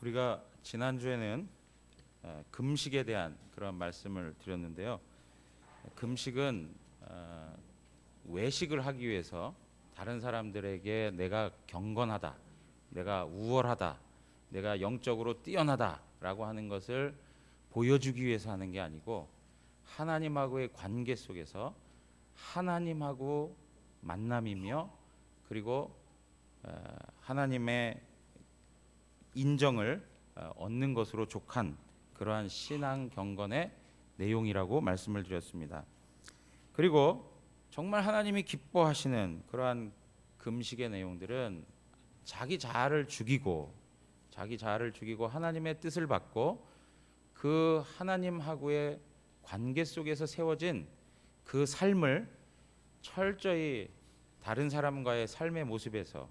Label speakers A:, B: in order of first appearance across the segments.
A: 우리가 지난주에는 금식에 대한 그런 말씀을 드렸는데요. 금식은 외식을 하기 위해서 다른 사람들에게 내가 경건하다, 내가 우월하다, 내가 영적으로 뛰어나다라고 하는 것을 보여주기 위해서 하는 게 아니고 하나님하고의 관계 속에서 하나님하고 만남이며 그리고 하나님의 인정을 얻는 것으로 족한 그러한 신앙 경건의 내용이라고 말씀을 드렸습니다. 그리고 정말 하나님이 기뻐하시는 그러한 금식의 내용들은 자기 자아를 죽이고 하나님의 뜻을 받고 그 하나님하고의 관계 속에서 세워진 그 삶을 철저히 다른 사람과의 삶의 모습에서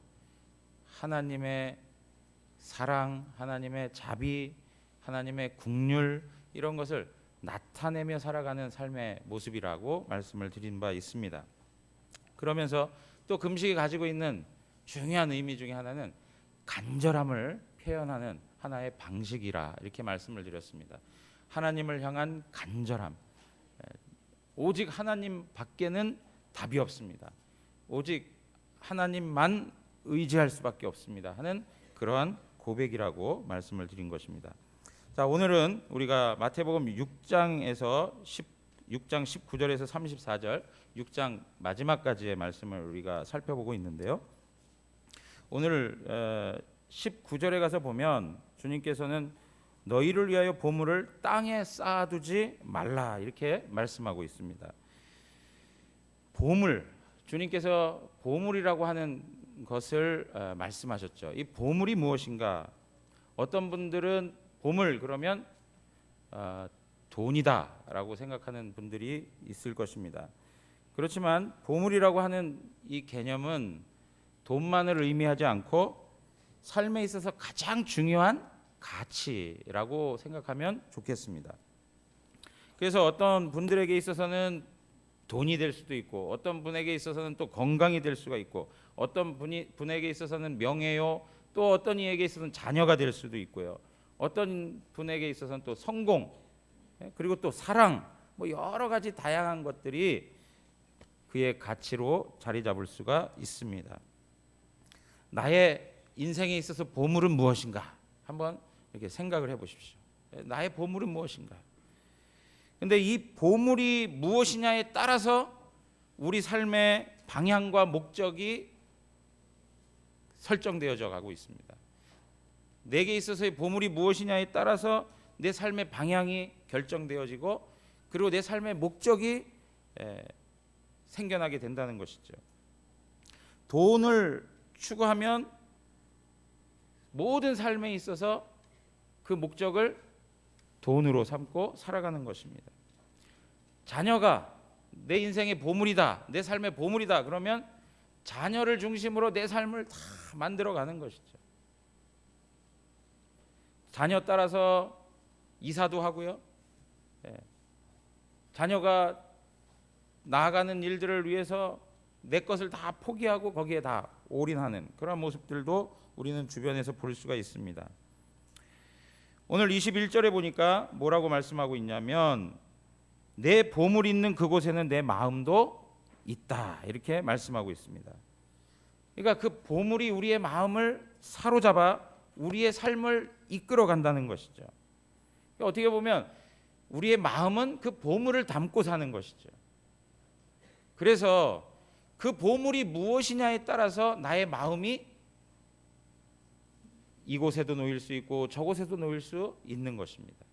A: 하나님의 사랑, 하나님의 자비, 하나님의 긍휼 이런 것을 나타내며 살아가는 삶의 모습이라고 말씀을 드린 바 있습니다. 그러면서 또 금식이 가지고 있는 중요한 의미 중에 하나는 간절함을 표현하는 하나의 방식이라 이렇게 말씀을 드렸습니다. 하나님을 향한 간절함. 오직 하나님 밖에는 답이 없습니다. 오직 하나님만 의지할 수밖에 없습니다 하는 그러한 고백이라고 말씀을 드린 것입니다. 자, 오늘은 우리가 마태복음 6장에서 6장 19절에서 34절 6장 마지막까지의 말씀을 우리가 살펴보고 있는데요. 오늘 19절에 가서 보면 주님께서는 너희를 위하여 보물을 땅에 쌓아두지 말라 이렇게 말씀하고 있습니다. 보물, 주님께서 보물이라고 하는 것을 말씀하셨죠. 이 보물이 무엇인가? 어떤 분들은 보물 그러면 돈이다라고 생각하는 분들이 있을 것입니다. 그렇지만 보물이라고 하는 이 개념은 돈만을 의미하지 않고 삶에 있어서 가장 중요한 가치라고 생각하면 좋겠습니다. 그래서 어떤 분들에게 있어서는 돈이 될 수도 있고 어떤 분에게 있어서는 또 건강이 될 수가 있고 어떤 분에게 있어서는 명예요, 또 어떤 이에게 있어서는 자녀가 될 수도 있고요. 어떤 분에게 있어서는 또 성공, 그리고 또 사랑, 뭐 여러 가지 다양한 것들이 그의 가치로 자리 잡을 수가 있습니다. 나의 인생에 있어서 보물은 무엇인가? 한번 이렇게 생각을 해보십시오. 나의 보물은 무엇인가? 근데 이 보물이 무엇이냐에 따라서 우리 삶의 방향과 목적이 설정되어져 가고 있습니다. 내게 있어서의 보물이 무엇이냐에 따라서 내 삶의 방향이 결정되어지고 그리고 내 삶의 목적이 생겨나게 된다는 것이죠. 돈을 추구하면 모든 삶에 있어서 그 목적을 돈으로 삼고 살아가는 것입니다. 자녀가 내 인생의 보물이다, 내 삶의 보물이다 그러면 자녀를 중심으로 내 삶을 다 만들어가는 것이죠. 자녀 따라서 이사도 하고요. 자녀가 나아가는 일들을 위해서 내 것을 다 포기하고 거기에 다 올인하는 그런 모습들도 우리는 주변에서 볼 수가 있습니다. 오늘 21절에 보니까 뭐라고 말씀하고 있냐면 내 보물 있는 그곳에는 내 마음도 있다 이렇게 말씀하고 있습니다. 그러니까 그 보물이 우리의 마음을 사로잡아 우리의 삶을 이끌어 간다는 것이죠. 그러니까 어떻게 보면 우리의 마음은 그 보물을 담고 사는 것이죠. 그래서 그 보물이 무엇이냐에 따라서 나의 마음이 이곳에도 놓일 수 있고 저곳에도 놓일 수 있는 것입니다.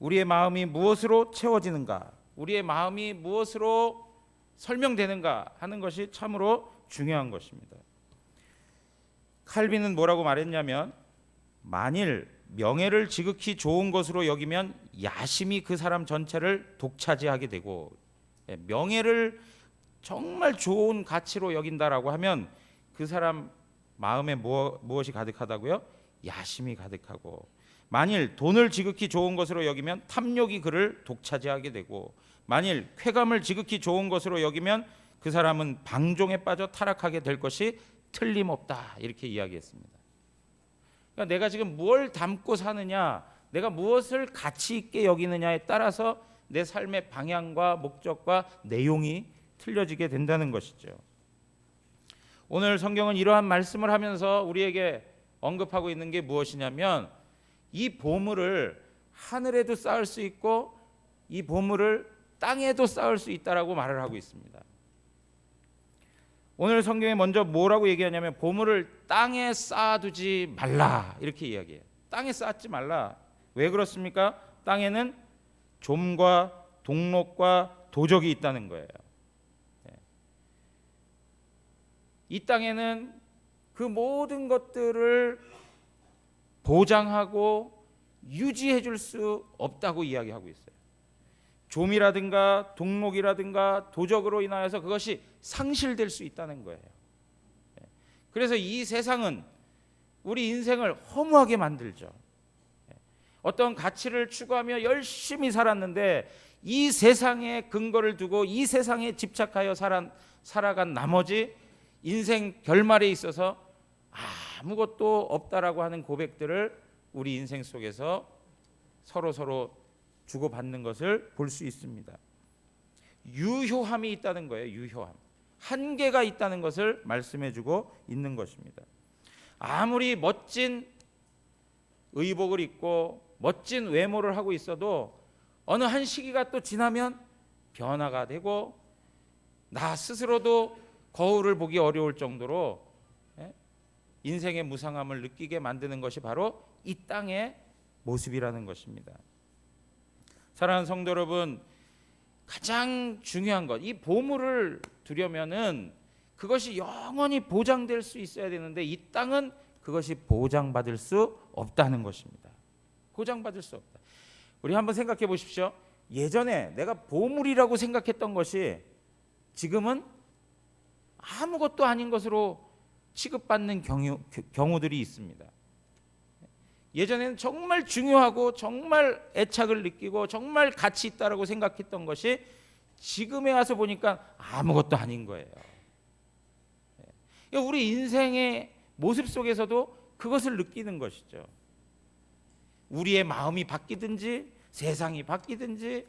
A: 우리의 마음이 무엇으로 채워지는가, 우리의 마음이 무엇으로 설명되는가 하는 것이 참으로 중요한 것입니다. 칼빈은 뭐라고 말했냐면 만일 명예를 지극히 좋은 것으로 여기면 야심이 그 사람 전체를 독차지하게 되고 명예를 정말 좋은 가치로 여긴다라고 하면 그 사람 마음에 무엇이 가득하다고요? 야심이 가득하고 만일 돈을 지극히 좋은 것으로 여기면 탐욕이 그를 독차지하게 되고 만일 쾌감을 지극히 좋은 것으로 여기면 그 사람은 방종에 빠져 타락하게 될 것이 틀림없다 이렇게 이야기했습니다. 그러니까 내가 지금 뭘 담고 사느냐, 내가 무엇을 가치 있게 여기느냐에 따라서 내 삶의 방향과 목적과 내용이 틀려지게 된다는 것이죠. 오늘 성경은 이러한 말씀을 하면서 우리에게 언급하고 있는 게 무엇이냐면, 이 보물을 하늘에도 쌓을 수 있고 이 보물을 땅에도 쌓을 수 있다라고 말을 하고 있습니다. 오늘 성경에 먼저 뭐라고 얘기하냐면, 보물을 땅에 쌓아두지 말라 이렇게 이야기해요. 땅에 쌓지 말라. 왜 그렇습니까? 땅에는 좀과 동록과 도적이 있다는 거예요. 이 땅에는 그 모든 것들을 보장하고 유지해 줄 수 없다고 이야기하고 있어요. 좀이라든가 동록이라든가 도적으로 인하여서 그것이 상실될 수 있다는 거예요. 그래서 이 세상은 우리 인생을 허무하게 만들죠. 어떤 가치를 추구하며 열심히 살았는데 이 세상에 근거를 두고 이 세상에 집착하여 살아간 나머지 인생 결말에 있어서 아무것도 없다라고 하는 고백들을 우리 인생 속에서 서로 주고받는 것을 볼 수 있습니다. 유효함이 있다는 거예요. 유효함. 한계가 있다는 것을 말씀해주고 있는 것입니다. 아무리 멋진 의복을 입고 멋진 외모를 하고 있어도 어느 한 시기가 또 지나면 변화가 되고 나 스스로도 거울을 보기 어려울 정도로 인생의 무상함을 느끼게 만드는 것이 바로 이 땅의 모습이라는 것입니다. 사랑하는 성도 여러분, 가장 중요한 것, 이 보물을 두려면은 그것이 영원히 보장될 수 있어야 되는데 이 땅은 그것이 보장받을 수 없다는 것입니다. 보장받을 수 없다. 우리 한번 생각해 보십시오. 예전에 내가 보물이라고 생각했던 것이 지금은 아무것도 아닌 것으로 취급받는 경우들이 있습니다. 예전에는 정말 중요하고 정말 애착을 느끼고 정말 가치 있다라고 생각했던 것이 지금에 와서 보니까 아무것도 아닌 거예요. 우리 인생의 모습 속에서도 그것을 느끼는 것이죠. 우리의 마음이 바뀌든지 세상이 바뀌든지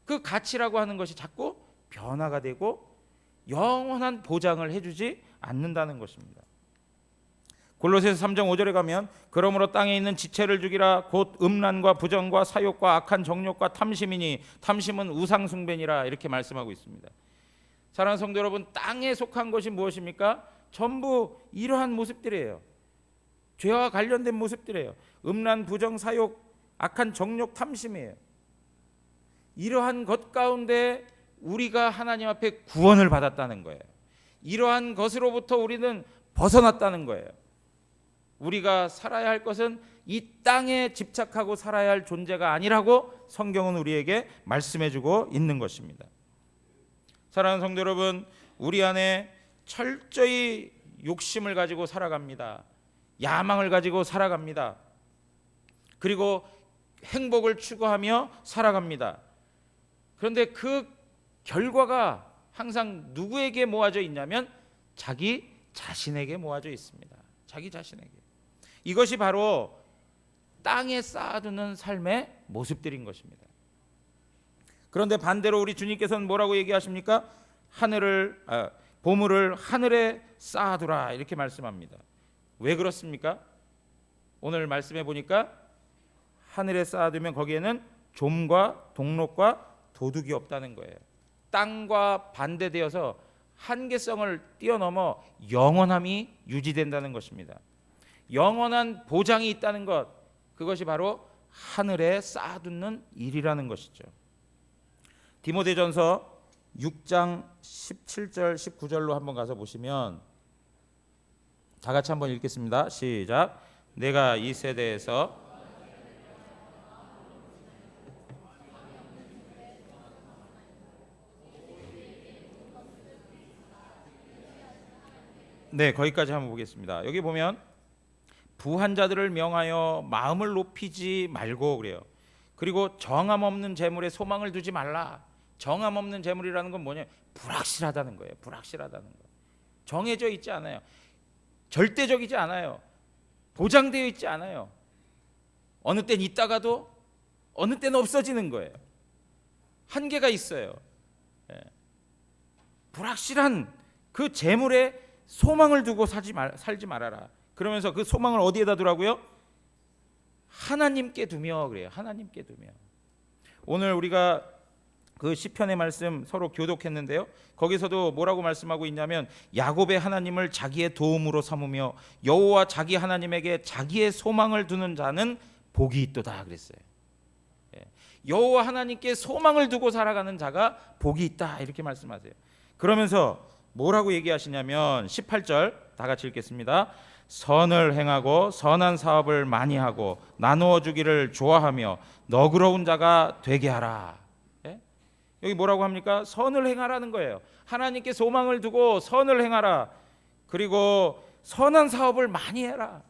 A: 그 가치라고 하는 것이 자꾸 변화가 되고 영원한 보장을 해주지 않는다는 것입니다. 골로새서 3장 5절에 가면 그러므로 땅에 있는 지체를 죽이라 곧 음란과 부정과 사욕과 악한 정욕과 탐심이니 탐심은 우상 숭배니라 이렇게 말씀하고 있습니다. 사랑하는 성도 여러분, 땅에 속한 것이 무엇입니까? 전부 이러한 모습들이에요. 죄와 관련된 모습들이에요. 음란, 부정, 사욕, 악한 정욕, 탐심이에요. 이러한 것 가운데 우리가 하나님 앞에 구원을 받았다는 거예요. 이러한 것으로부터 우리는 벗어났다는 거예요. 우리가 살아야 할 것은 이 땅에 집착하고 살아야 할 존재가 아니라고 성경은 우리에게 말씀해주고 있는 것입니다. 사랑하는 성도 여러분, 우리 안에 철저히 욕심을 가지고 살아갑니다. 야망을 가지고 살아갑니다. 그리고 행복을 추구하며 살아갑니다. 그런데 그 결과가 항상 누구에게 모아져 있냐면 자기 자신에게 모아져 있습니다. 자기 자신에게. 이것이 바로 땅에 쌓아두는 삶의 모습들인 것입니다. 그런데 반대로 우리 주님께서는 뭐라고 얘기하십니까? 보물을 하늘에 쌓아두라 이렇게 말씀합니다. 왜 그렇습니까? 오늘 말씀해 보니까 하늘에 쌓아두면 거기에는 좀과 동록과 도둑이 없다는 거예요. 땅과 반대되어서 한계성을 뛰어넘어 영원함이 유지된다는 것입니다. 영원한 보장이 있다는 것, 그것이 바로 하늘에 쌓아두는 일이라는 것이죠. 디모데전서 6장 17절 19절로 한번 가서 보시면 다 같이 한번 읽겠습니다. 시작. 내가 이 세대에서 거기까지 한번 보겠습니다. 여기 보면 부한 자들을 명하여 마음을 높이지 말고 그래요. 그리고 정함 없는 재물에 소망을 두지 말라. 정함 없는 재물이라는 건 뭐냐? 불확실하다는 거예요. 불확실하다는 거. 정해져 있지 않아요. 절대적이지 않아요. 보장되어 있지 않아요. 어느 땐 있다가도 어느 때는 없어지는 거예요. 한계가 있어요. 불확실한 그 재물에 소망을 두고 살지 말아라. 그러면서 그 소망을 어디에다 두라고요? 하나님께 두며 그래요. 하나님께 두며. 오늘 우리가 그 시편의 말씀 서로 교독했는데요. 거기서도 뭐라고 말씀하고 있냐면 야곱의 하나님을 자기의 도움으로 삼으며 여호와 자기 하나님에게 자기의 소망을 두는 자는 복이 있도다 그랬어요. 여호와 하나님께 소망을 두고 살아가는 자가 복이 있다 이렇게 말씀하세요. 그러면서 뭐라고 얘기하시냐면 18절 다 같이 읽겠습니다. 선을 행하고 선한 사업을 많이 하고 나누어 주기를 좋아하며 너그러운 자가 되게 하라. 여기 뭐라고 합니까? 선을 행하라는 거예요. 하나님께 소망을 두고 선을 행하라. 그리고 선한 사업을 많이 해라.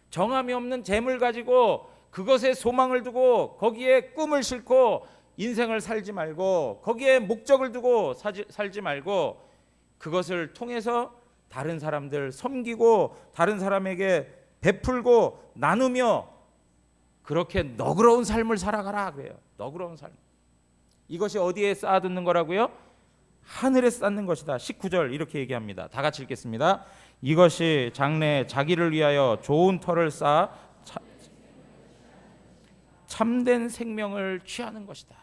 A: 정함이 없는 재물 가지고 그것에 소망을 두고 거기에 꿈을 싣고 인생을 살지 말고 거기에 목적을 두고 살지 말고 그것을 통해서 다른 사람들 섬기고 다른 사람에게 베풀고 나누며 그렇게 너그러운 삶을 살아가라 그래요. 너그러운 삶. 이것이 어디에 쌓아두는 거라고요? 하늘에 쌓는 것이다. 19절 이렇게 얘기합니다. 다 같이 읽겠습니다. 이것이 장래에 자기를 위하여 좋은 터를 쌓아 참된 생명을 취하는 것이다.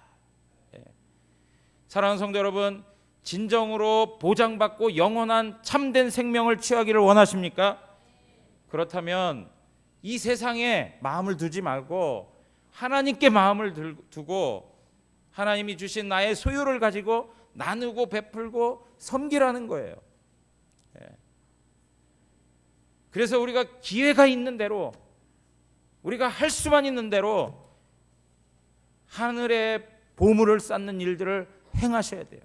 A: 사랑하는 성도 여러분, 진정으로 보장받고 영원한 참된 생명을 취하기를 원하십니까? 그렇다면 이 세상에 마음을 두지 말고 하나님께 마음을 두고 하나님이 주신 나의 소유를 가지고 나누고 베풀고 섬기라는 거예요. 그래서 우리가 기회가 있는 대로 우리가 할 수만 있는 대로 하늘의 보물을 쌓는 일들을 행하셔야 돼요.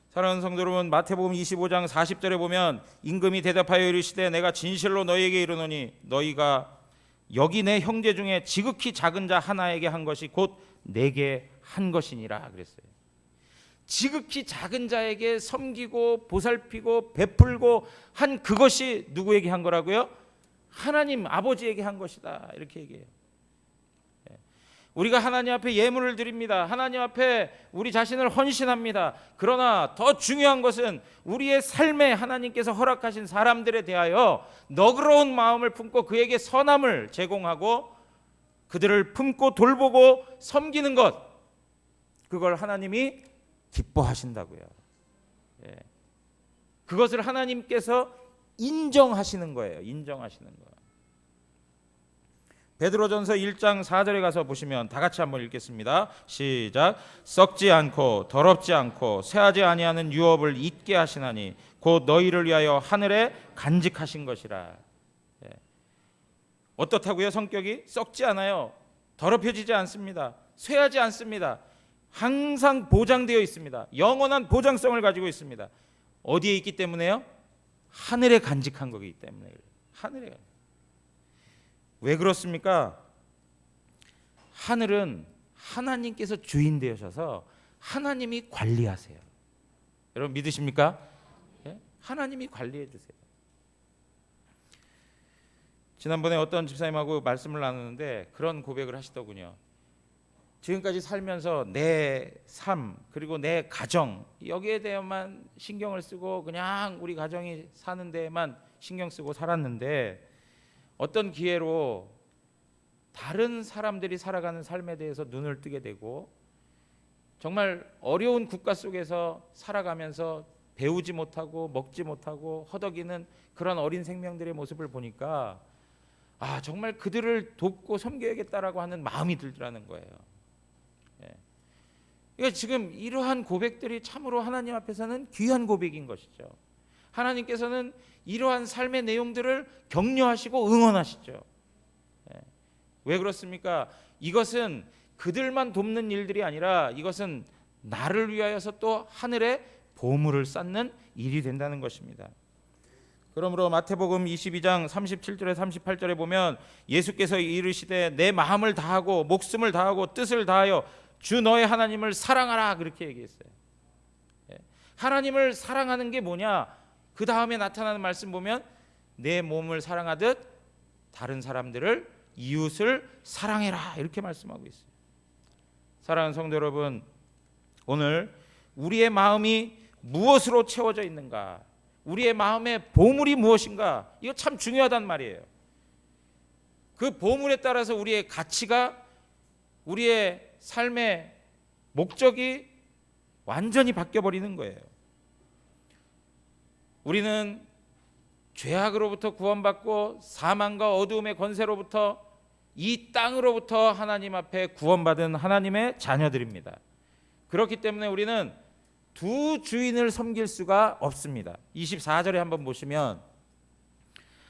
A: 사랑하는 성도 여러분, 마태복음 25장 40절에 보면 임금이 대답하여 이르시되 내가 진실로 너희에게 이르노니 너희가 여기 내 형제 중에 지극히 작은 자 하나에게 한 것이 곧 내게 한 것이니라 그랬어요. 지극히 작은 자에게 섬기고 보살피고 베풀고 한 그것이 누구에게 한 거라고요? 하나님 아버지에게 한 것이다 이렇게 얘기해요. 우리가 하나님 앞에 예물을 드립니다. 하나님 앞에 우리 자신을 헌신합니다. 그러나 더 중요한 것은 우리의 삶에 하나님께서 허락하신 사람들에 대하여 너그러운 마음을 품고 그에게 선함을 제공하고 그들을 품고 돌보고 섬기는 것, 그걸 하나님이 기뻐하신다고요. 그것을 하나님께서 인정하시는 거예요. 인정하시는 거. 베드로전서 1장 4절에 가서 보시면 다 같이 한번 읽겠습니다. 시작. 썩지 않고 더럽지 않고 쇠하지 아니하는 유업을 잊게 하시나니 곧 너희를 위하여 하늘에 간직하신 것이라. 어떻다고요? 성격이 썩지 않아요. 더럽혀지지 않습니다. 쇠하지 않습니다. 항상 보장되어 있습니다. 영원한 보장성을 가지고 있습니다. 어디에 있기 때문에요? 하늘에 간직한 거기 때문에. 하늘에. 왜 그렇습니까? 하늘은 하나님께서 주인 되셔서 하나님이 관리하세요. 여러분 믿으십니까? 하나님이 관리해 주세요. 지난번에 어떤 집사님하고 말씀을 나누는데 그런 고백을 하시더군요. 지금까지 살면서 내 삶 그리고 내 가정 여기에 대해만 신경을 쓰고 그냥 우리 가정이 사는 데에만 신경 쓰고 살았는데 어떤 기회로 다른 사람들이 살아가는 삶에 대해서 눈을 뜨게 되고 정말 어려운 국가 속에서 살아가면서 배우지 못하고 먹지 못하고 허덕이는 그런 어린 생명들의 모습을 보니까 정말 그들을 돕고 섬겨야겠다라고 하는 마음이 들더라는 거예요. 그러니까 지금 이러한 고백들이 참으로 하나님 앞에서는 귀한 고백인 것이죠. 하나님께서는 이러한 삶의 내용들을 격려하시고 응원하시죠. 왜 그렇습니까? 이것은 그들만 돕는 일들이 아니라 이것은 나를 위하여서 또 하늘에 보물을 쌓는 일이 된다는 것입니다. 그러므로 마태복음 22장 37절에 38절에 보면 예수께서 이르시되 내 마음을 다하고 목숨을 다하고 뜻을 다하여 주 너의 하나님을 사랑하라 그렇게 얘기했어요. 하나님을 사랑하는 게 뭐냐? 그 다음에 나타나는 말씀 보면 내 몸을 사랑하듯 다른 사람들을, 이웃을 사랑해라, 이렇게 말씀하고 있어요. 사랑하는 성도 여러분, 오늘 우리의 마음이 무엇으로 채워져 있는가, 우리의 마음의 보물이 무엇인가, 이거 참 중요하단 말이에요. 그 보물에 따라서 우리의 가치가, 우리의 삶의 목적이 완전히 바뀌어버리는 거예요. 우리는 죄악으로부터 구원받고 사망과 어두움의 권세로부터, 이 땅으로부터 하나님 앞에 구원받은 하나님의 자녀들입니다. 그렇기 때문에 우리는 두 주인을 섬길 수가 없습니다. 24절에 한번 보시면,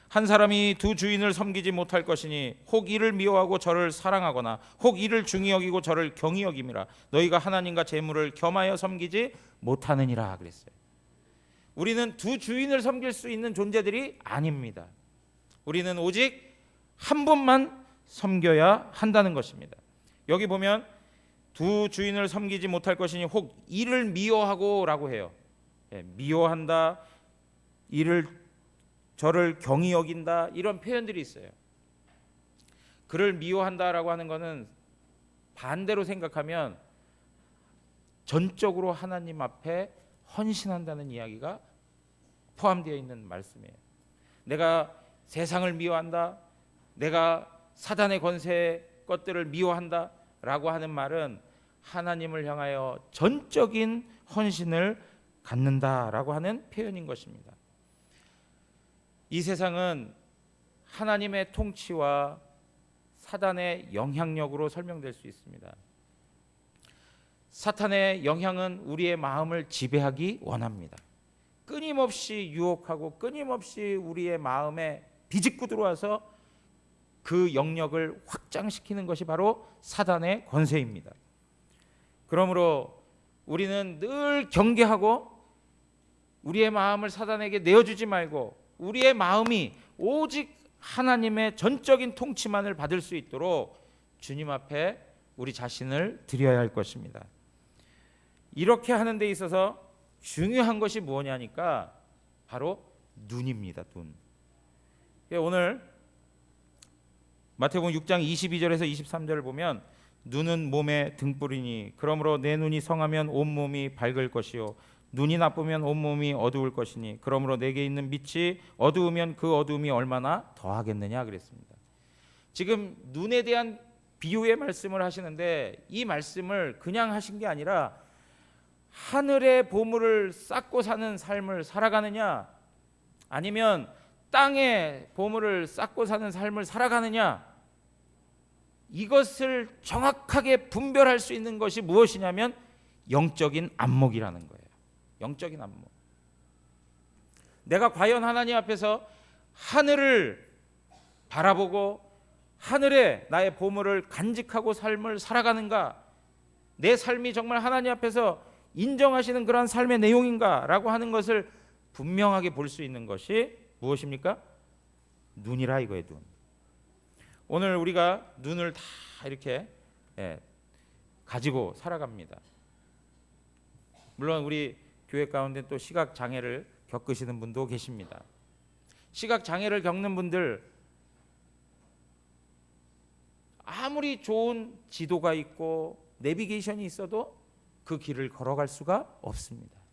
A: 한 사람이 두 주인을 섬기지 못할 것이니 혹 이를 미워하고 저를 사랑하거나 혹 이를 중히 여기고 저를 경히 여김이라. 너희가 하나님과 재물을 겸하여 섬기지 못하느니라 그랬어요. 우리는 두 주인을 섬길 수 있는 존재들이 아닙니다. 우리는 오직 한 분만 섬겨야 한다는 것입니다. 여기 보면 두 주인을 섬기지 못할 것이니 혹 이를 미워하고 라고 해요. 미워한다, 이를 저를 경히 여긴다, 이런 표현들이 있어요. 그를 미워한다라고 하는 것은 반대로 생각하면 전적으로 하나님 앞에 헌신한다는 이야기가 포함되어 있는 말씀이에요. 내가 세상을 미워한다, 내가 사단의 권세의 것들을 미워한다 라고 하는 말은 하나님을 향하여 전적인 헌신을 갖는다라고 하는 표현인 것입니다. 이 세상은 하나님의 통치와 사단의 영향력으로 설명될 수 있습니다. 사탄의 영향은 우리의 마음을 지배하기 원합니다. 끊임없이 유혹하고 끊임없이 우리의 마음에 비집고 들어와서 그 영역을 확장시키는 것이 바로 사단의 권세입니다. 그러므로 우리는 늘 경계하고 우리의 마음을 사단에게 내어주지 말고 우리의 마음이 오직 하나님의 전적인 통치만을 받을 수 있도록 주님 앞에 우리 자신을 드려야 할 것입니다. 이렇게 하는 데 있어서 중요한 것이 뭐냐니까 바로 눈입니다. 눈. 오늘 마태복음 6장 22절에서 23절을 보면 눈은 몸의 등불이니 그러므로 내 눈이 성하면 온몸이 밝을 것이요 눈이 나쁘면 온몸이 어두울 것이니 그러므로 내게 있는 빛이 어두우면 그 어두움이 얼마나 더하겠느냐 그랬습니다. 지금 눈에 대한 비유의 말씀을 하시는데 이 말씀을 그냥 하신 게 아니라 하늘의 보물을 쌓고 사는 삶을 살아가느냐 아니면 땅의 보물을 쌓고 사는 삶을 살아가느냐, 이것을 정확하게 분별할 수 있는 것이 무엇이냐면 영적인 안목이라는 거예요. 영적인 안목. 내가 과연 하나님 앞에서 하늘을 바라보고 하늘에 나의 보물을 간직하고 삶을 살아가는가, 내 삶이 정말 하나님 앞에서 인정하시는 그런 삶의 내용인가 라고 하는 것을 분명하게 볼 수 있는 것이 무엇입니까? 눈이라 이거예요. 눈. 오늘 우리가 눈을 다 이렇게 가지고 살아갑니다. 물론 우리 교회 가운데 또 시각 장애를 겪으시는 분도 계십니다. 시각 장애를 겪는 분들 아무리 좋은 지도가 있고 내비게이션이 있어도 그 길을 걸어갈 수가 없습니다.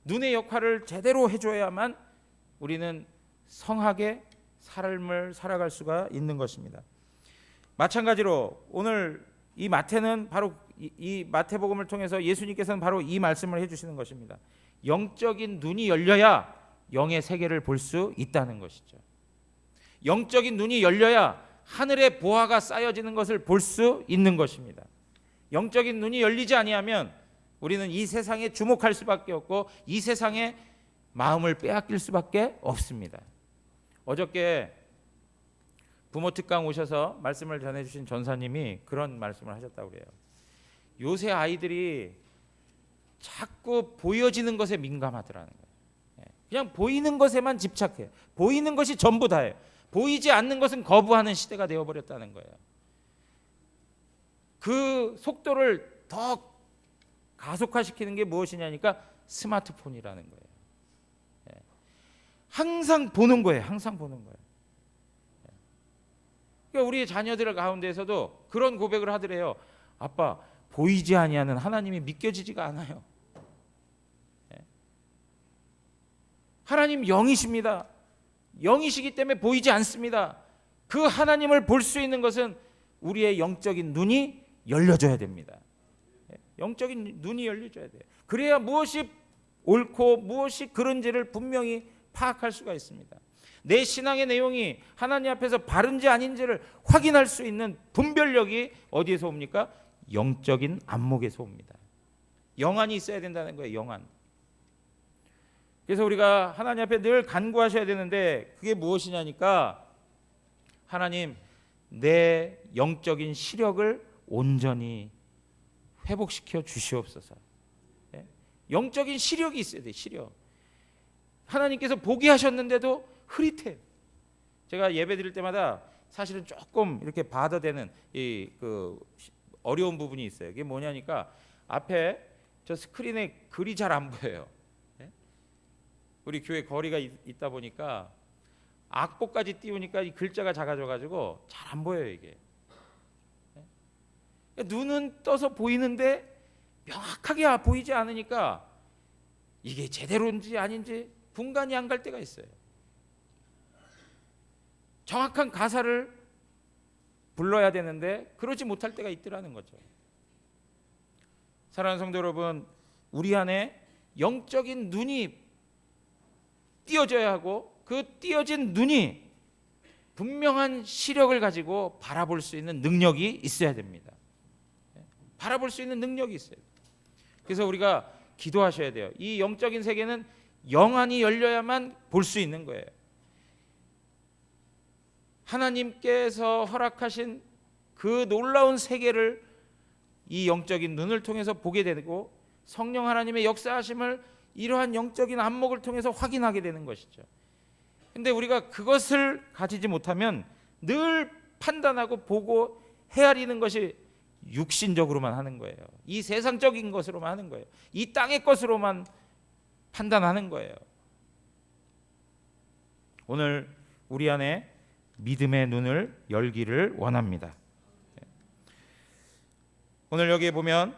A: 눈의 역할을 제대로 해줘야만 우리는 성하게 삶을 살아갈 수가 있는 것입니다. 마찬가지로 오늘 이 마태는 바로 이 마태복음을 통해서 예수님께서는 바로 이 말씀을 해주시는 것입니다. 영적인 눈이 열려야 영의 세계를 볼 수 있다는 것이죠. 영적인 눈이 열려야 하늘의 보화가 쌓여지는 것을 볼 수 있는 것입니다. 영적인 눈이 열리지 아니하면 우리는 이 세상에 주목할 수밖에 없고 이 세상에 마음을 빼앗길 수밖에 없습니다. 어저께 부모 특강 오셔서 말씀을 전해주신 전사님이 그런 말씀을 하셨다고 그래요. 요새 아이들이 자꾸 보여지는 것에 민감하더라는 거예요. 그냥 보이는 것에만 집착해요. 보이는 것이 전부 다예요. 보이지 않는 것은 거부하는 시대가 되어버렸다는 거예요. 그 속도를 더 가속화시키는 게 무엇이냐니까 스마트폰이라는 거예요. 항상 보는 거예요. 항상 보는 거예요. 그러니까 우리의 자녀들 가운데에서도 그런 고백을 하더래요. 아빠, 보이지 아니하는 하나님이 믿겨지지가 않아요. 하나님 영이십니다. 영이시기 때문에 보이지 않습니다. 그 하나님을 볼 수 있는 것은 우리의 영적인 눈이 열려져야 됩니다. 영적인 눈이 열려져야 돼요. 그래야 무엇이 옳고 무엇이 그른지를 분명히 파악할 수가 있습니다. 내 신앙의 내용이 하나님 앞에서 바른지 아닌지를 확인할 수 있는 분별력이 어디에서 옵니까? 영적인 안목에서 옵니다. 영안이 있어야 된다는 거예요. 영안. 그래서 우리가 하나님 앞에 늘 간구하셔야 되는데 그게 무엇이냐니까, 하나님, 내 영적인 시력을 온전히 회복시켜 주시옵소서. 영적인 시력이 있어야 돼. 시력. 하나님께서 보게 하셨는데도 흐릿해요. 제가 예배 드릴 때마다 사실은 조금 이렇게 받아대는 그 어려운 부분이 있어요. 그게 뭐냐니까, 앞에 저 스크린에 글이 잘 안 보여요. 우리 교회 거리가 있다 보니까 악보까지 띄우니까 이 글자가 작아져가지고 잘 안 보여요 이게. 눈은 떠서 보이는데 명확하게 보이지 않으니까 이게 제대로인지 아닌지 분간이 안 갈 때가 있어요. 정확한 가사를 불러야 되는데 그러지 못할 때가 있더라는 거죠. 사랑하는 성도 여러분, 우리 안에 영적인 눈이 띄어져야 하고, 그 띄어진 눈이 분명한 시력을 가지고 바라볼 수 있는 능력이 있어야 됩니다. 바라볼 수 있는 능력이 있어요. 그래서 우리가 기도하셔야 돼요. 이 영적인 세계는 영안이 열려야만 볼 수 있는 거예요. 하나님께서 허락하신 그 놀라운 세계를 이 영적인 눈을 통해서 보게 되고, 성령 하나님의 역사하심을 이러한 영적인 안목을 통해서 확인하게 되는 것이죠. 근데 우리가 그것을 가지지 못하면 늘 판단하고 보고 헤아리는 것이 육신적으로만 하는 거예요. 이 세상적인 것으로만 하는 거예요. 이 땅의 것으로만 판단하는 거예요. 오늘 우리 안에 믿음의 눈을 열기를 원합니다. 오늘 여기에 보면,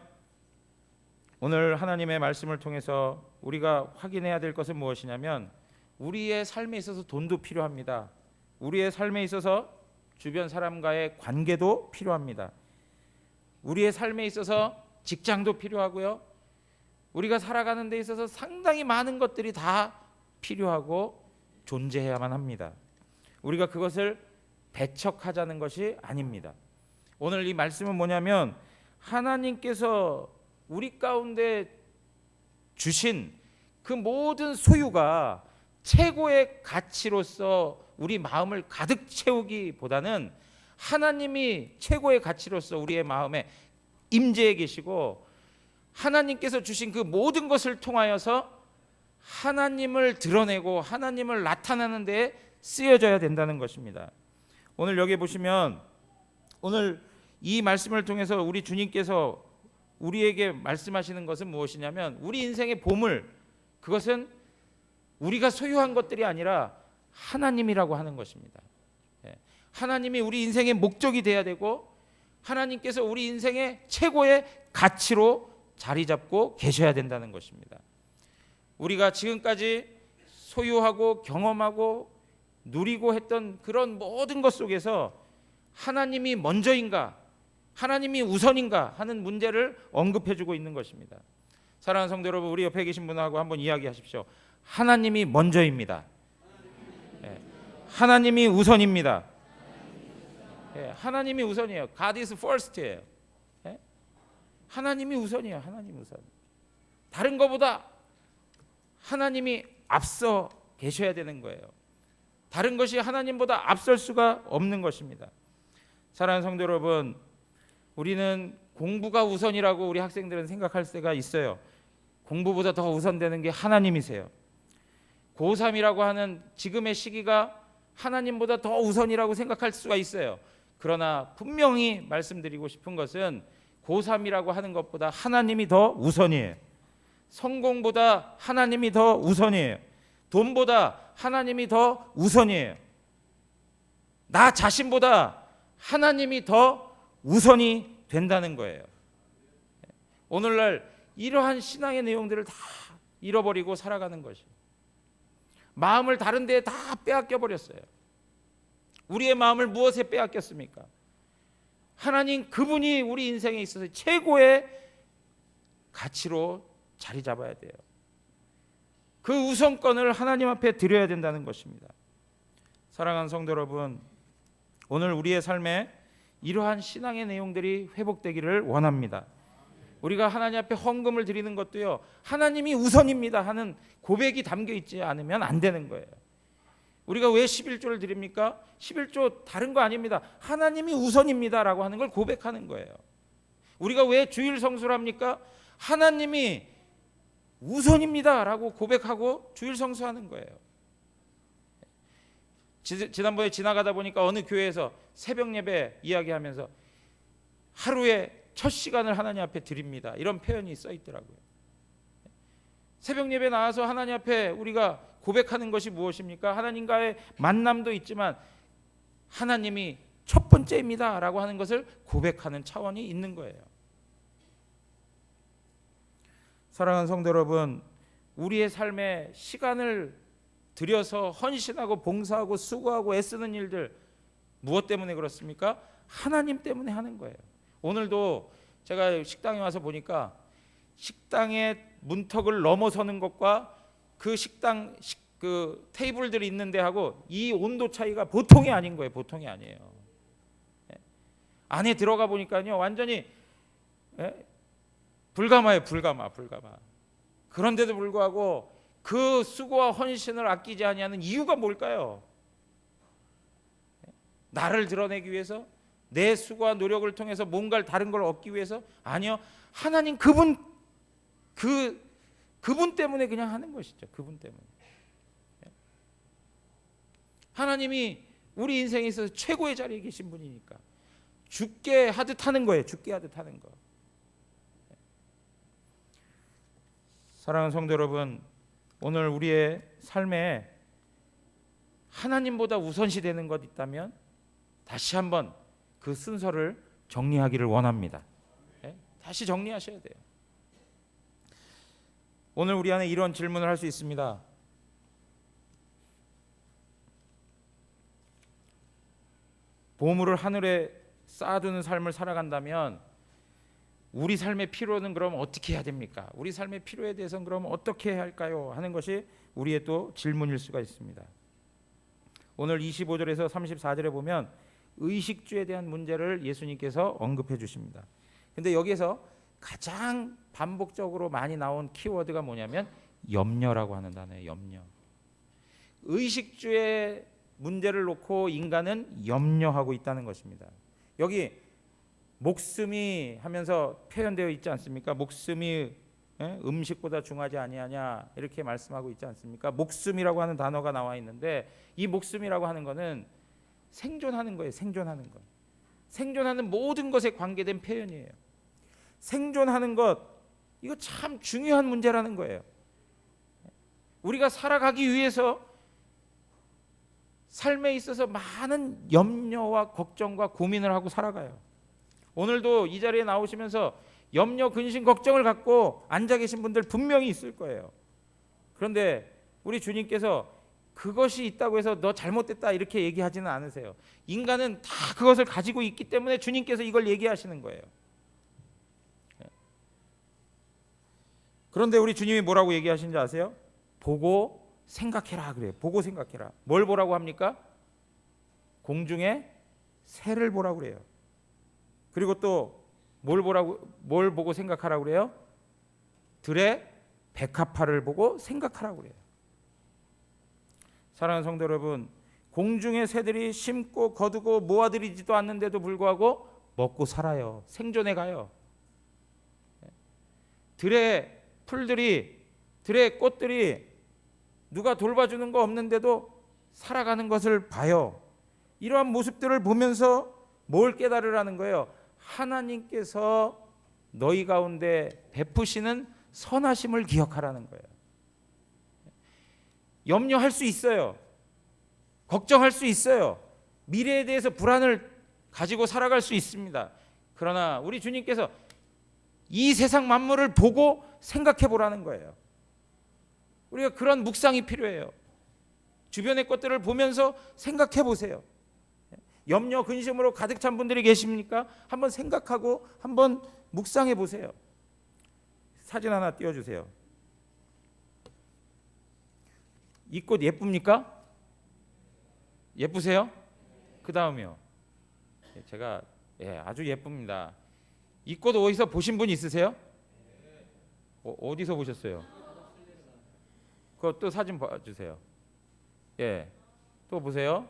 A: 오늘 하나님의 말씀을 통해서 우리가 확인해야 될 것은 무엇이냐면, 우리의 삶에 있어서 돈도 필요합니다. 우리의 삶에 있어서 주변 사람과의 관계도 필요합니다. 우리의 삶에 있어서 직장도 필요하고요. 우리가 살아가는 데 있어서 상당히 많은 것들이 다 필요하고 존재해야만 합니다. 우리가 그것을 배척하자는 것이 아닙니다. 오늘 이 말씀은 뭐냐면, 하나님께서 우리 가운데 주신 그 모든 소유가 최고의 가치로서 우리 마음을 가득 채우기보다는 하나님이 최고의 가치로서 우리의 마음에 임재해 계시고, 하나님께서 주신 그 모든 것을 통하여서 하나님을 드러내고 하나님을 나타내는 데에 쓰여져야 된다는 것입니다. 오늘 여기 보시면, 오늘 이 말씀을 통해서 우리 주님께서 우리에게 말씀하시는 것은 무엇이냐면, 우리 인생의 보물, 그것은 우리가 소유한 것들이 아니라 하나님이라고 하는 것입니다. 하나님이 우리 인생의 목적이 돼야 되고, 하나님께서 우리 인생의 최고의 가치로 자리 잡고 계셔야 된다는 것입니다. 우리가 지금까지 소유하고 경험하고 누리고 했던 그런 모든 것 속에서 하나님이 먼저인가, 하나님이 우선인가 하는 문제를 언급해주고 있는 것입니다. 사랑하는 성도 여러분, 우리 옆에 계신 분하고 한번 이야기하십시오. 하나님이 먼저입니다. 하나님이 우선입니다. 하나님이 우선이에요. God is first예요. 하나님이 우선이에요. 하나님이 우선. 다른 것보다 하나님이 앞서 계셔야 되는 거예요. 다른 것이 하나님보다 앞설 수가 없는 것입니다. 사랑하는 성도 여러분, 우리는 공부가 우선이라고 우리 학생들은 생각할 때가 있어요. 공부보다 더 우선되는 게 하나님이세요. 고3이라고 하는 지금의 시기가 하나님보다 더 우선이라고 생각할 수가 있어요. 그러나 분명히 말씀드리고 싶은 것은 고3이라고 하는 것보다 하나님이 더 우선이에요. 성공보다 하나님이 더 우선이에요. 돈보다 하나님이 더 우선이에요. 나 자신보다 하나님이 더 우선이 된다는 거예요. 오늘날 이러한 신앙의 내용들을 다 잃어버리고 살아가는 것이, 마음을 다른 데에 다 빼앗겨 버렸어요. 우리의 마음을 무엇에 빼앗겼습니까? 하나님 그분이 우리 인생에 있어서 최고의 가치로 자리 잡아야 돼요. 그 우선권을 하나님 앞에 드려야 된다는 것입니다. 사랑하는 성도 여러분, 오늘 우리의 삶에 이러한 신앙의 내용들이 회복되기를 원합니다. 우리가 하나님 앞에 헌금을 드리는 것도요, 하나님이 우선입니다 하는 고백이 담겨 있지 않으면 안 되는 거예요. 우리가 왜 11조를 드립니까? 11조 다른 거 아닙니다. 하나님이 우선입니다라고 하는 걸 고백하는 거예요. 우리가 왜 주일 성수를 합니까? 하나님이 우선입니다라고 고백하고 주일 성수하는 거예요. 지난번에 지나가다 보니까 어느 교회에서 새벽 예배 이야기하면서 하루에 첫 시간을 하나님 앞에 드립니다, 이런 표현이 써 있더라고요. 새벽 예배 나와서 하나님 앞에 우리가 고백하는 것이 무엇입니까? 하나님과의 만남도 있지만 하나님이 첫 번째입니다 라고 하는 것을 고백하는 차원이 있는 거예요. 사랑하는 성도 여러분, 우리의 삶에 시간을 들여서 헌신하고 봉사하고 수고하고 애쓰는 일들, 무엇 때문에 그렇습니까? 하나님 때문에 하는 거예요. 오늘도 제가 식당에 와서 보니까 식당의 문턱을 넘어서는 것과 그 식당 그 테이블들이 있는 데하고 이 온도 차이가 보통이 아닌 거예요. 보통이 아니에요. 안에 들어가 보니까요, 완전히 불가마예요. 불가마. 그런데도 불구하고 그 수고와 헌신을 아끼지 아니하는 이유가 뭘까요? 나를 드러내기 위해서, 내 수고와 노력을 통해서 뭔가를 다른 걸 얻기 위해서? 아니요, 하나님 그분 때문에 그냥 하는 것이죠. 그분 때문에. 하나님이 우리 인생에 있어서 최고의 자리에 계신 분이니까 죽게 하듯 하는 거예요. 죽게 하듯 하는 거. 사랑하는 성도 여러분, 오늘 우리의 삶에 하나님보다 우선시 되는 것 있다면 다시 한번 그 순서를 정리하기를 원합니다. 다시 정리하셔야 돼요. 오늘 우리 안에 이런 질문을 할 수 있습니다. 보물을 하늘에 쌓아두는 삶을 살아간다면 우리 삶의 필요는 그럼 어떻게 해야 됩니까? 우리 삶의 필요에 대해서는 그럼 어떻게 해야 할까요? 하는 것이 우리의 또 질문일 수가 있습니다. 오늘 25절에서 34절에 보면 의식주에 대한 문제를 예수님께서 언급해 주십니다. 근데 여기에서 가장 반복적으로 많이 나온 키워드가 뭐냐면 염려라고 하는 단어예요. 염려. 의식주의 문제를 놓고 인간은 염려하고 있다는 것입니다. 여기 목숨이 하면서 표현되어 있지 않습니까? 목숨이 음식보다 중하지 아니하냐 이렇게 말씀하고 있지 않습니까? 목숨이라고 하는 단어가 나와 있는데 이 목숨이라고 하는 것은 생존하는 거예요. 생존하는 것. 생존하는 모든 것에 관계된 표현이에요. 생존하는 것, 이거 참 중요한 문제라는 거예요. 우리가 살아가기 위해서 삶에 있어서 많은 염려와 걱정과 고민을 하고 살아가요. 오늘도 이 자리에 나오시면서 염려, 근심, 걱정을 갖고 앉아 계신 분들 분명히 있을 거예요. 그런데 우리 주님께서 그것이 있다고 해서 너 잘못됐다 이렇게 얘기하지는 않으세요. 인간은 다 그것을 가지고 있기 때문에 주님께서 이걸 얘기하시는 거예요. 그런데 우리 주님이 뭐라고 얘기하시는지 아세요? 보고 생각해라 그래요. 보고 생각해라. 뭘 보라고 합니까? 공중의 새를 보라고 그래요. 그리고 또 뭘 보고 생각하라고 그래요? 들의 백합화를 보고 생각하라고 그래요. 사랑하는 성도 여러분, 공중의 새들이 심고 거두고 모아들이지도 않는데도 불구하고 먹고 살아요. 생존해 가요. 들의 풀들이, 들의 꽃들이 누가 돌봐주는 거 없는데도 살아가는 것을 봐요. 이러한 모습들을 보면서 뭘 깨달으라는 거예요? 하나님께서 너희 가운데 베푸시는 선하심을 기억하라는 거예요. 염려할 수 있어요. 걱정할 수 있어요. 미래에 대해서 불안을 가지고 살아갈 수 있습니다. 그러나 우리 주님께서 이 세상 만물을 보고 생각해 보라는 거예요. 우리가 그런 묵상이 필요해요. 주변의 것들을 보면서 생각해 보세요. 염려 근심으로 가득 찬 분들이 계십니까? 한번 생각하고 한번 묵상해 보세요. 사진 하나 띄워주세요. 이 꽃 예쁩니까? 예쁘세요? 그 다음이요. 제가 아주 예쁩니다. 이 꽃 어디서 보신 분 있으세요? 어디서 보셨어요? 그거 또 사진 봐주세요. 또 보세요.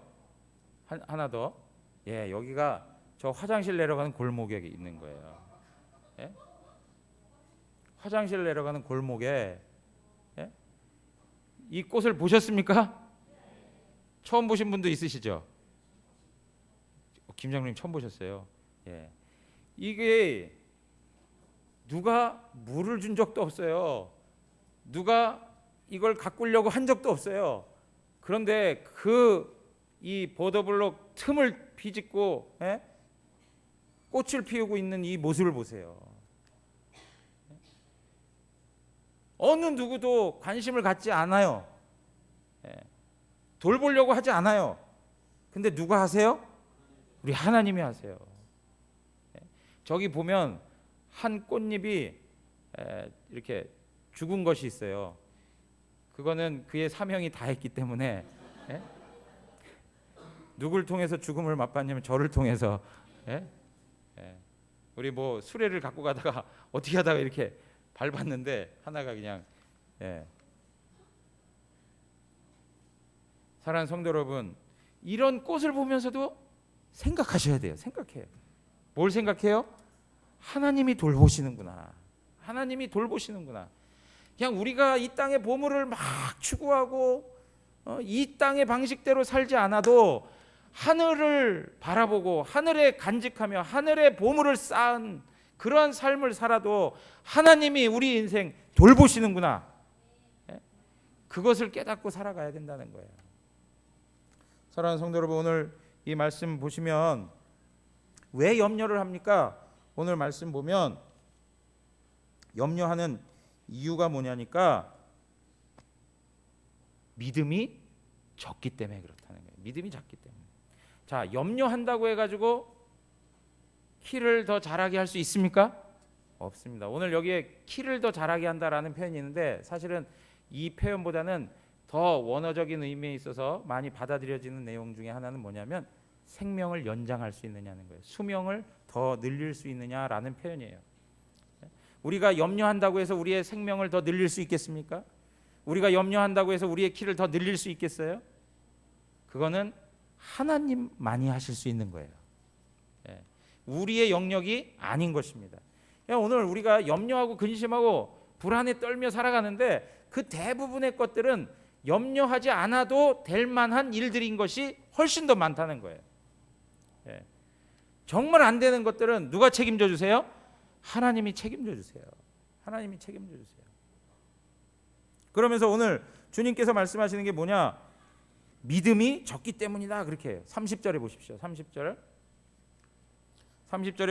A: 하나 더. 여기가 저 화장실 내려가는 골목에 있는 거예요. 화장실 내려가는 골목에 이 꽃을 보셨습니까? 처음 보신 분도 있으시죠? 김장님 처음 보셨어요. 이게 누가 물을 준 적도 없어요. 누가 이걸 가꾸려고 한 적도 없어요. 그런데 이 보더블록 틈을 비집고 꽃을 피우고 있는 이 모습을 보세요. 어느 누구도 관심을 갖지 않아요. 돌보려고 하지 않아요. 근데 누가 하세요? 우리 하나님이 하세요. 저기 보면 한 꽃잎이 이렇게 죽은 것이 있어요. 그거는 그의 사명이 다했기 때문에 누굴 통해서 죽음을 맛봤냐면 저를 통해서. 우리 뭐 수레를 갖고 가다가 어떻게 하다가 이렇게 밟았는데 하나가 그냥. 사랑하는 성도 여러분, 이런 꽃을 보면서도 생각하셔야 돼요. 생각해요. 뭘 생각해요? 하나님이 돌보시는구나. 하나님이 돌보시는구나. 그냥 우리가 이 땅의 보물을 막 추구하고 이 땅의 방식대로 살지 않아도 하늘을 바라보고 하늘에 간직하며 하늘의 보물을 쌓은 그러한 삶을 살아도 하나님이 우리 인생 돌보시는구나. 그것을 깨닫고 살아가야 된다는 거예요. 사랑하는 성도 여러분, 오늘 이 말씀 보시면 왜 염려를 합니까? 오늘 말씀 보면 염려하는 이유가 뭐냐니까 믿음이 적기 때문에 그렇다는 거예요. 믿음이 작기 때문에. 자, 염려한다고 해가지고 키를 더 자라게 할 수 있습니까? 없습니다. 오늘 여기에 키를 더 자라게 한다라는 표현이 있는데 사실은 이 표현보다는 더 원어적인 의미에 있어서 많이 받아들여지는 내용 중에 하나는 뭐냐면 생명을 연장할 수 있느냐는 거예요. 수명을 더 늘릴 수 있느냐라는 표현이에요. 우리가 염려한다고 해서 우리의 생명을 더 늘릴 수 있겠습니까? 우리가 염려한다고 해서 우리의 키를 더 늘릴 수 있겠어요? 그거는 하나님만이 하실 수 있는 거예요. 우리의 영역이 아닌 것입니다. 오늘 우리가 염려하고 근심하고 불안에 떨며 살아가는데 그 대부분의 것들은 염려하지 않아도 될 만한 일들인 것이 훨씬 더 많다는 거예요. 정말 안 되는 것들은 누가 책임져 주세요? 하나님이 책임져 주세요. 하나님이 책임져 주세요. 그러면서 오늘 주님께서 말씀하시는 게 뭐냐? 믿음이 적기 때문이다 그렇게 해요. 30절에 보십시오. 30절에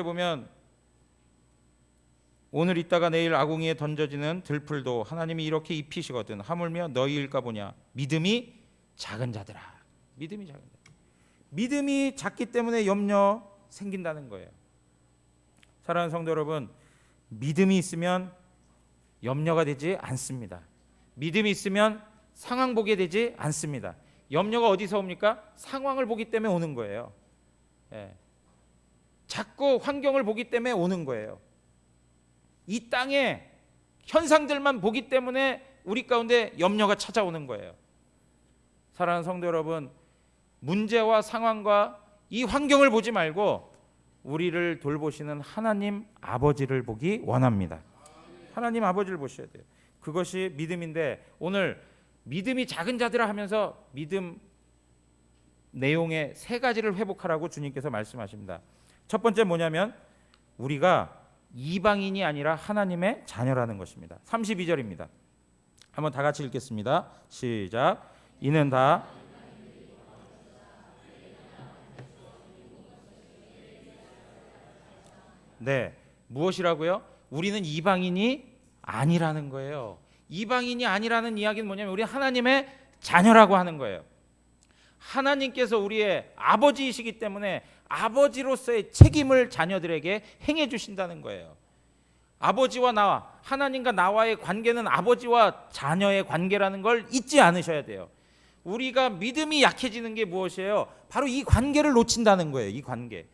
A: 보면 오늘 있다가 내일 아궁이에 던져지는 들풀도 하나님이 이렇게 입히시거든 하물며 너희일까 보냐. 믿음이 작은 자들아. 믿음이 작은 자들. 믿음이 작기 때문에 염려 생긴다는 거예요. 사랑하는 성도 여러분, 믿음이 있으면 염려가 되지 않습니다. 믿음이 있으면 상황 보게 되지 않습니다. 염려가 어디서 옵니까? 상황을 보기 때문에 오는 거예요. 자꾸 환경을 보기 때문에 오는 거예요. 이 땅의 현상들만 보기 때문에 우리 가운데 염려가 찾아오는 거예요. 사랑하는 성도 여러분, 문제와 상황과 이 환경을 보지 말고 우리를 돌보시는 하나님 아버지를 보기 원합니다. 하나님 아버지를 보셔야 돼요. 그것이 믿음인데 오늘 믿음이 작은 자들아 하면서 믿음 내용의 세 가지를 회복하라고 주님께서 말씀하십니다. 첫 번째 뭐냐면 우리가 이방인이 아니라 하나님의 자녀라는 것입니다. 32절입니다. 한번 다 같이 읽겠습니다. 시작. 이는 다 네, 무엇이라고요? 우리는 이방인이 아니라는 거예요. 이방인이 아니라는 이야기는 뭐냐면 우리 하나님의 자녀라고 하는 거예요. 하나님께서 우리의 아버지이시기 때문에 아버지로서의 책임을 자녀들에게 행해 주신다는 거예요. 아버지와 나와, 하나님과 나와의 관계는 아버지와 자녀의 관계라는 걸 잊지 않으셔야 돼요. 우리가 믿음이 약해지는 게 무엇이에요? 바로 이 관계를 놓친다는 거예요. 이 관계.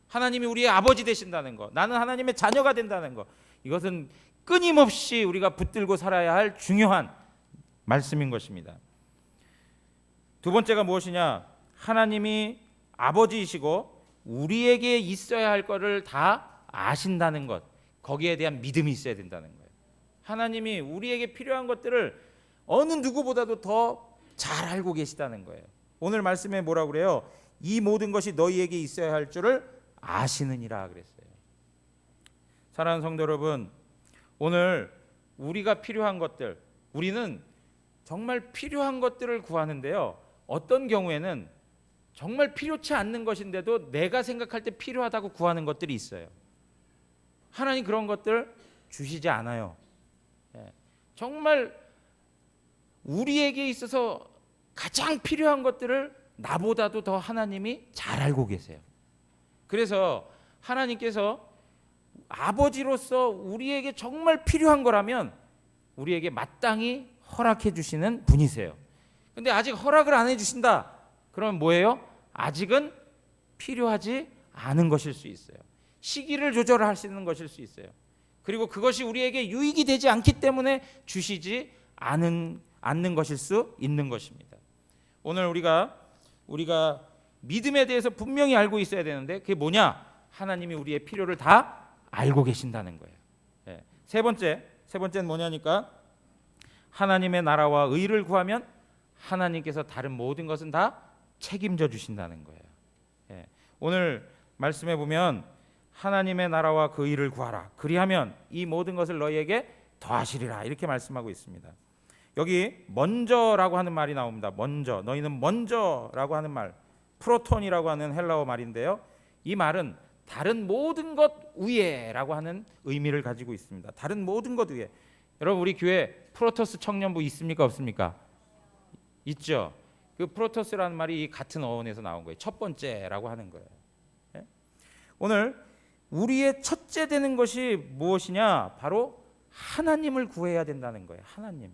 A: 하나님이 우리의 아버지 되신다는 거, 나는 하나님의 자녀가 된다는 거, 이것은 끊임없이 우리가 붙들고 살아야 할 중요한 말씀인 것입니다. 두 번째가 무엇이냐? 하나님이 아버지이시고 우리에게 있어야 할 것을 다 아신다는 것, 거기에 대한 믿음이 있어야 된다는 거예요. 하나님이 우리에게 필요한 것들을 어느 누구보다도 더 잘 알고 계시다는 거예요. 오늘 말씀에 뭐라고 그래요? 이 모든 것이 너희에게 있어야 할 줄을 아시느니라 그랬어요. 사랑하는 성도 여러분, 오늘 우리가 필요한 것들, 우리는 정말 필요한 것들을 구하는데요, 어떤 경우에는 정말 필요치 않는 것인데도 내가 생각할 때 필요하다고 구하는 것들이 있어요. 하나님 그런 것들 주시지 않아요. 정말 우리에게 있어서 가장 필요한 것들을 나보다도 더 하나님이 잘 알고 계세요. 그래서 하나님께서 아버지로서 우리에게 정말 필요한 거라면 우리에게 마땅히 허락해 주시는 분이세요. 근데 아직 허락을 안 해주신다, 그러면 뭐예요? 아직은 필요하지 않은 것일 수 있어요. 시기를 조절할 수 있는 것일 수 있어요. 그리고 그것이 우리에게 유익이 되지 않기 때문에 주시지 않는 것일 수 있는 것입니다. 오늘 우리가 믿음에 대해서 분명히 알고 있어야 되는데 그게 뭐냐? 하나님이 우리의 필요를 다 알고 계신다는 거예요. 세 번째는 뭐냐니까, 하나님의 나라와 의를 구하면 하나님께서 다른 모든 것은 다 책임져 주신다는 거예요. 오늘 말씀에 보면 하나님의 나라와 그 의를 구하라, 그리하면 이 모든 것을 너희에게 더하시리라, 이렇게 말씀하고 있습니다. 여기 먼저라고 하는 말이 나옵니다. 먼저, 너희는 먼저라고 하는 말, 프로톤이라고 하는 헬라어 말인데요, 이 말은 다른 모든 것 위에라고 하는 의미를 가지고 있습니다. 다른 모든 것 위에. 여러분, 우리 교회 프로토스 청년부 있습니까, 없습니까? 있죠. 그 프로토스라는 말이 같은 어원에서 나온 거예요. 첫 번째라고 하는 거예요. 오늘 우리의 첫째 되는 것이 무엇이냐? 바로 하나님을 구해야 된다는 거예요. 하나님.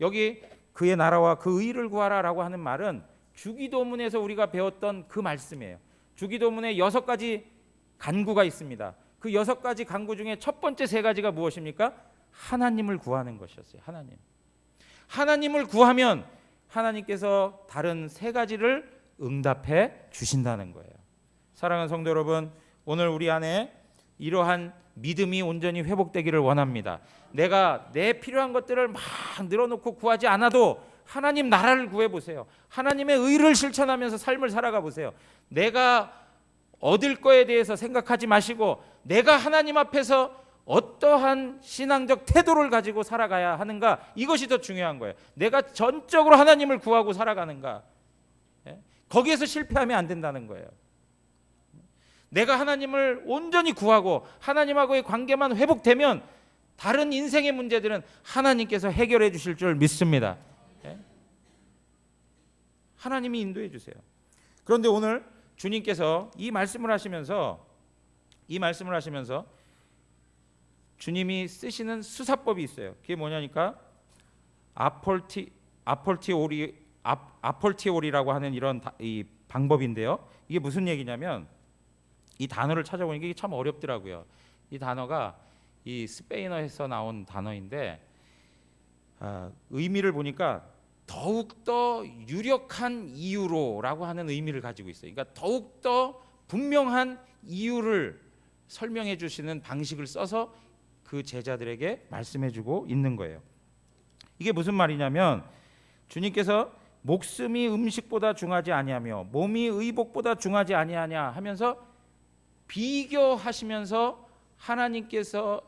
A: 여기 그의 나라와 그 의를 구하라라고 하는 말은 주기도문에서 우리가 배웠던 그 말씀이에요. 주기도문에 6가지 간구가 있습니다. 그 6가지 간구 중에 첫 번째 3가지가 무엇입니까? 하나님을 구하는 것이었어요. 하나님을 구하면 하나님께서 다른 3가지를 응답해 주신다는 거예요. 사랑하는 성도 여러분, 오늘 우리 안에 이러한 믿음이 온전히 회복되기를 원합니다. 내가 내 필요한 것들을 막 늘어놓고 구하지 않아도 하나님 나라를 구해보세요. 하나님의 의를 실천하면서 삶을 살아가 보세요. 내가 얻을 거에 대해서 생각하지 마시고 내가 하나님 앞에서 어떠한 신앙적 태도를 가지고 살아가야 하는가, 이것이 더 중요한 거예요. 내가 전적으로 하나님을 구하고 살아가는가, 거기에서 실패하면 안 된다는 거예요. 내가 하나님을 온전히 구하고 하나님하고의 관계만 회복되면 다른 인생의 문제들은 하나님께서 해결해 주실 줄 믿습니다. 하나님이 인도해 주세요. 그런데 오늘 주님께서 이 말씀을 하시면서 주님이 쓰시는 수사법이 있어요. 그게 뭐냐니까 아폴티오리라고 하는 이런 이 방법인데요. 이게 무슨 얘기냐면, 이 단어를 찾아보니까 이게 참 어렵더라고요. 이 단어가 이 스페인어에서 나온 단어인데 의미를 보니까 더욱더 유력한 이유로라고 하는 의미를 가지고 있어요. 그러니까 더욱더 분명한 이유를 설명해 주시는 방식을 써서 그 제자들에게 말씀해 주고 있는 거예요. 이게 무슨 말이냐면, 주님께서 목숨이 음식보다 중하지 아니하며 몸이 의복보다 중하지 아니하냐 하면서 비교하시면서 하나님께서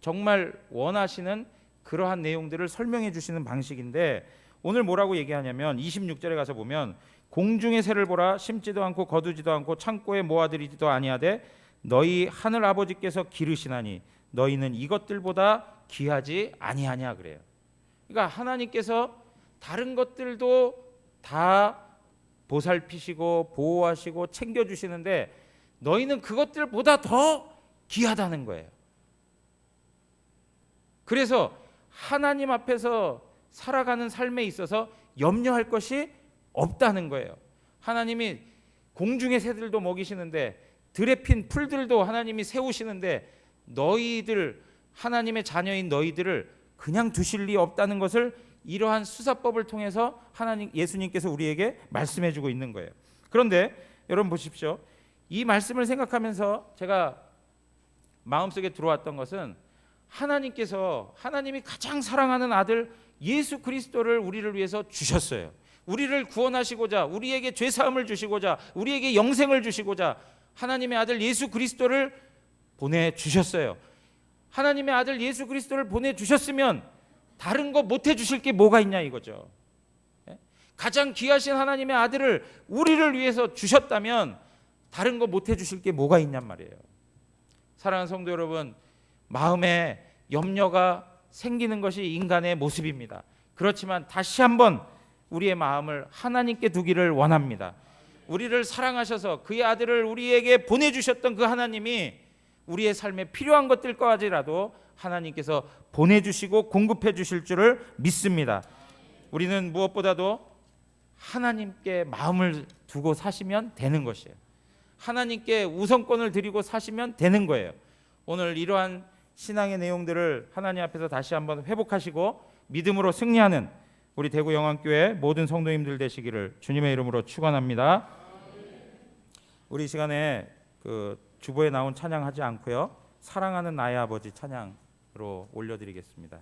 A: 정말 원하시는 그러한 내용들을 설명해 주시는 방식인데, 오늘 뭐라고 얘기하냐면 26절에 가서 보면 공중의 새를 보라 심지도 않고 거두지도 않고 창고에 모아들이지도 아니하되 너희 하늘 아버지께서 기르시나니 너희는 이것들보다 귀하지 아니하냐 그래요. 그러니까 하나님께서 다른 것들도 다 보살피시고 보호하시고 챙겨주시는데 너희는 그것들보다 더 귀하다는 거예요. 그래서 하나님 앞에서 살아가는 삶에 있어서 염려할 것이 없다는 거예요. 하나님이 공중의 새들도 먹이시는데 들에 핀 풀들도 하나님이 세우시는데 너희들 하나님의 자녀인 너희들을 그냥 두실 리 없다는 것을 이러한 수사법을 통해서 하나님 예수님께서 우리에게 말씀해 주고 있는 거예요. 그런데 여러분 보십시오. 이 말씀을 생각하면서 제가 마음속에 들어왔던 것은 하나님이 가장 사랑하는 아들 예수 그리스도를 우리를 위해서 주셨어요. 우리를 구원하시고자 우리에게 죄사함을 주시고자 우리에게 영생을 주시고자 하나님의 아들 예수 그리스도를 보내주셨어요. 하나님의 아들 예수 그리스도를 보내주셨으면 다른 거 못해 주실 게 뭐가 있냐 이거죠. 가장 귀하신 하나님의 아들을 우리를 위해서 주셨다면 다른 거 못해 주실 게 뭐가 있냔 말이에요. 사랑하는 성도 여러분, 마음에 염려가 생기는 것이 인간의 모습입니다. 그렇지만 다시 한번 우리의 마음을 하나님께 두기를 원합니다. 우리를 사랑하셔서 그의 아들을 우리에게 보내주셨던 그 하나님이 우리의 삶에 필요한 것들까지라도 하나님께서 보내주시고 공급해 주실 줄을 믿습니다. 우리는 무엇보다도 하나님께 마음을 두고 사시면 되는 것이에요. 하나님께 우선권을 드리고 사시면 되는 거예요. 오늘 이러한 신앙의 내용들을 하나님 앞에서 다시 한번 회복하시고 믿음으로 승리하는 우리 대구 영안교회 모든 성도님들 되시기를 주님의 이름으로 축원합니다. 우리 시간에 그 주보에 나온 찬양하지 않고요. 사랑하는 나의 아버지 찬양으로 올려드리겠습니다.